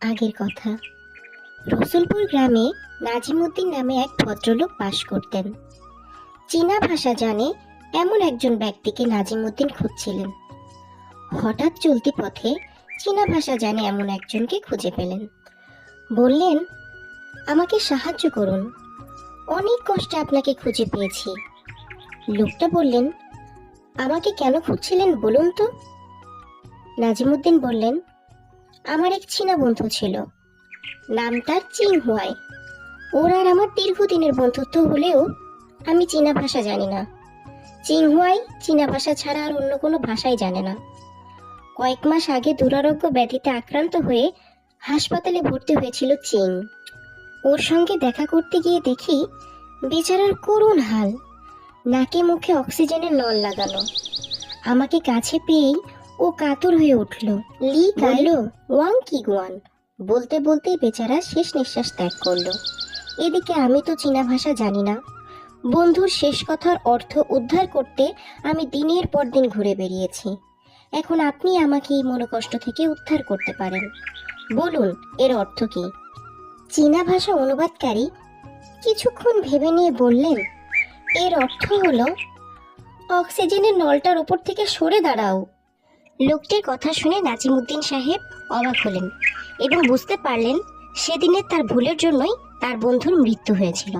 আগের কথা। রসুলপুর গ্রামে নাজিমুদ্দিন নামে এক ভদ্রলোক বাস করতেন। চীনা ভাষা জানে এমন একজন ব্যক্তিকে নাজিমুদ্দিন খুঁজছিলেন। হঠাৎ চলতি পথে চীনা ভাষা জানে এমন একজনকে খুঁজে পেলেন। বললেন, আমাকে সাহায্য করুন, অনেক কষ্টে আপনাকে খুঁজে পেয়েছি। লোকটা বললেন, আমাকে কেন খুঁজছিলেন বলুন তো। নাজিমুদ্দিন বললেন, আমার এক চীনা বন্ধু ছিল, নাম তার চিং হুয়াই। ওর আর আমার দীর্ঘদিনের বন্ধুত্ব হলেও আমি চীনা ভাষা জানি না। চিং হুয়াই চীনা ভাষা ছাড়া আর অন্য কোনো ভাষাই জানে না। কয়েক মাস আগে দুরারোগ্য ব্যাধিতে আক্রান্ত হয়ে হাসপাতালে ভর্তি হয়েছিল চিং। ওর সঙ্গে দেখা করতে গিয়ে দেখি বেচারার করুণ হাল, নাকে মুখে অক্সিজেনের নল লাগানো। আমাকে কাছে পেয়েই ও কাতর হয়ে উঠল। লি কাইলো ওয়াং কি গুয়ান বলতে বলতেই বেচারা শেষ নিঃশ্বাস ত্যাগ করলো। এদিকে আমি তো চীনা ভাষা জানি না। বন্ধুর শেষ কথার অর্থ উদ্ধার করতে আমি দিনের পর দিন ঘুরে বেরিয়েছি। এখন আপনি আমাকে এই মনোকষ্ট থেকে উদ্ধার করতে পারেন। বলুন, এর অর্থ কি? চীনা ভাষা অনুবাদকারী কিছুক্ষণ ভেবে নিয়ে বললেন, এর অর্থ হলো, অক্সিজেনের নলটার উপর থেকে সরে দাঁড়াও। লোকটির কথা শুনে নাজিমুদ্দিন সাহেব অবাক হলেন এবং বুঝতে পারলেন সেদিনের তার ভুলের জন্যই তার বন্ধুর মৃত্যু হয়েছিল।